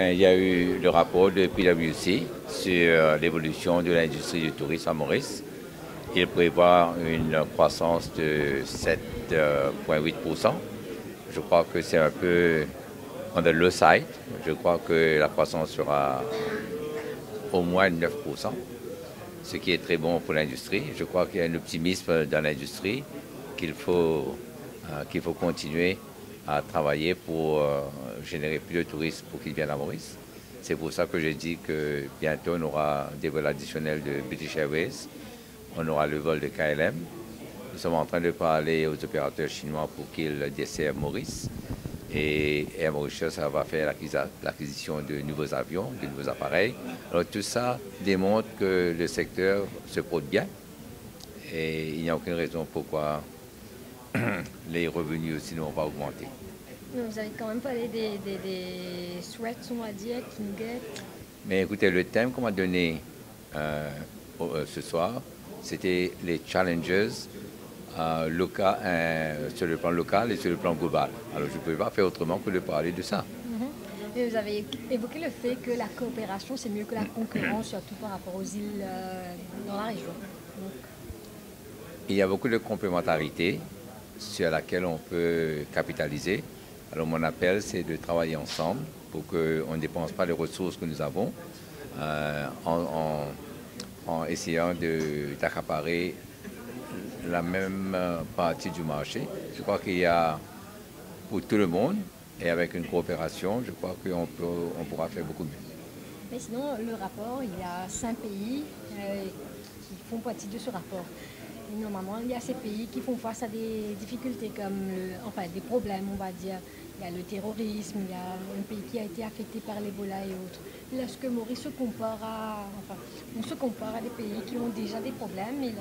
Bien, il y a eu le rapport de PwC sur l'évolution de l'industrie du tourisme à Maurice. Il prévoit une croissance de 7,8%. Je crois que c'est un peu on the low side. Je crois que la croissance sera au moins 9%, ce qui est très bon pour l'industrie. Je crois qu'il y a un optimisme dans l'industrie qu'il faut continuer à travailler pour générer plus de touristes pour qu'ils viennent à Maurice. C'est pour ça que j'ai dit que bientôt on aura des vols additionnels de British Airways, on aura le vol de KLM. Nous sommes en train de parler aux opérateurs chinois pour qu'ils desservent Maurice. Et Air Mauritius va faire l'acquisition de nouveaux avions, de nouveaux appareils. Alors tout ça démontre que le secteur se porte bien et il n'y a aucune raison pourquoi les revenus aussi ne vont pas augmenter. Vous avez quand même parlé des threats, on va dire, qui nous guettent. Mais écoutez, le thème qu'on m'a donné ce soir, c'était les challenges sur le plan local et sur le plan global. Alors je ne pouvais pas faire autrement que de parler de ça. Et vous avez évoqué le fait que la coopération, c'est mieux que la concurrence, surtout par rapport aux îles dans la région. Donc... Il y a beaucoup de complémentarité sur laquelle on peut capitaliser. Alors mon appel, c'est de travailler ensemble pour qu'on ne dépense pas les ressources que nous avons en essayant d'accaparer la même partie du marché. Je crois qu'il y a pour tout le monde et avec une coopération, je crois qu'on pourra faire beaucoup mieux. Mais sinon, le rapport, il y a 5 pays qui font partie de ce rapport. Et normalement, il y a ces pays qui font face à des difficultés comme, des problèmes, on va dire. Il y a le terrorisme, il y a un pays qui a été affecté par l'Ebola et autres. Lorsque Maurice se compare on se compare à des pays qui ont déjà des problèmes, et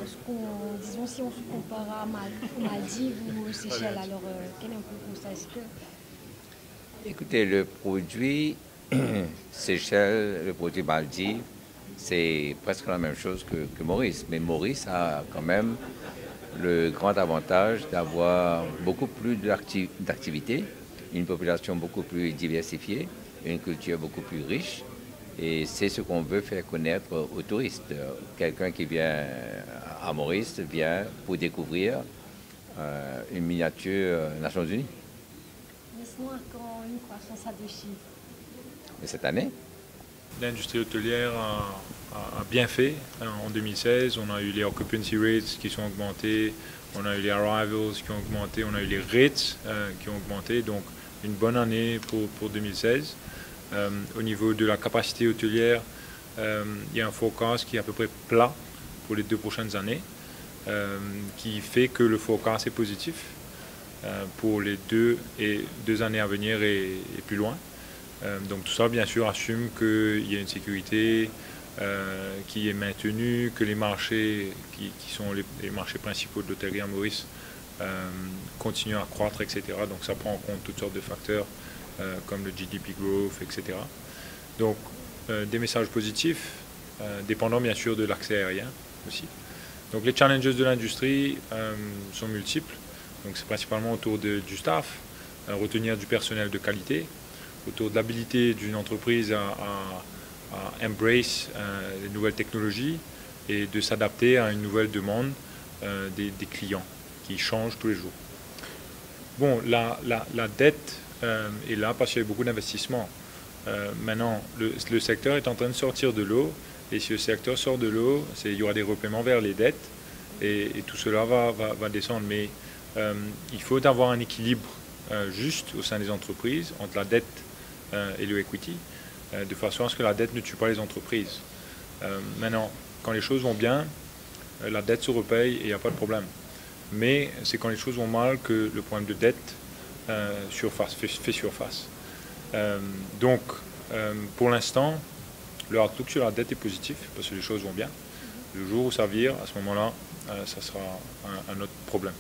disons, si on se compare aux Maldives ou aux Seychelles, alors quel est un peu le constat? Écoutez, le produit Seychelles, le produit Maldives, c'est presque la même chose que Maurice. Mais Maurice a quand même le grand avantage d'avoir beaucoup plus d'activités, une population beaucoup plus diversifiée, une culture beaucoup plus riche. Et c'est ce qu'on veut faire connaître aux touristes. Quelqu'un qui vient à Maurice vient pour découvrir une miniature Nations Unies. Mais sinon, quand une croissance à 2 chiffres. Et cette année? L'industrie hôtelière a bien fait. En 2016, on a eu les occupancy rates qui sont augmentés, on a eu les arrivals qui ont augmenté, on a eu les rates qui ont augmenté. Donc une bonne année pour 2016. Au niveau de la capacité hôtelière, il y a un forecast qui est à peu près plat pour les 2 prochaines années, qui fait que le forecast est positif pour les 2 années à venir et plus loin. Donc tout ça, bien sûr, assume qu'il y a une sécurité qui est maintenue, que les marchés qui sont les marchés principaux de l'hôtellerie à Maurice continuent à croître, etc. Donc ça prend en compte toutes sortes de facteurs comme le GDP growth, etc. Donc des messages positifs, dépendant bien sûr de l'accès aérien aussi. Donc les challenges de l'industrie sont multiples. Donc c'est principalement autour du staff, retenir du personnel de qualité, autour de l'habilité d'une entreprise à embrace les nouvelles technologies et de s'adapter à une nouvelle demande des clients qui changent tous les jours. Bon, la dette est là parce qu'il y a eu beaucoup d'investissements. Maintenant, le secteur est en train de sortir de l'eau et si le secteur sort de l'eau, il y aura des repaiements vers les dettes et tout cela va descendre. Mais il faut avoir un équilibre juste au sein des entreprises entre la dette et le equity, de façon à ce que la dette ne tue pas les entreprises. Maintenant, quand les choses vont bien, la dette se repaye et il n'y a pas de problème. Mais c'est quand les choses vont mal que le problème de dette fait surface. Donc, pour l'instant, le outlook sur la dette est positif parce que les choses vont bien. Le jour où ça vire, à ce moment-là, ça sera un autre problème.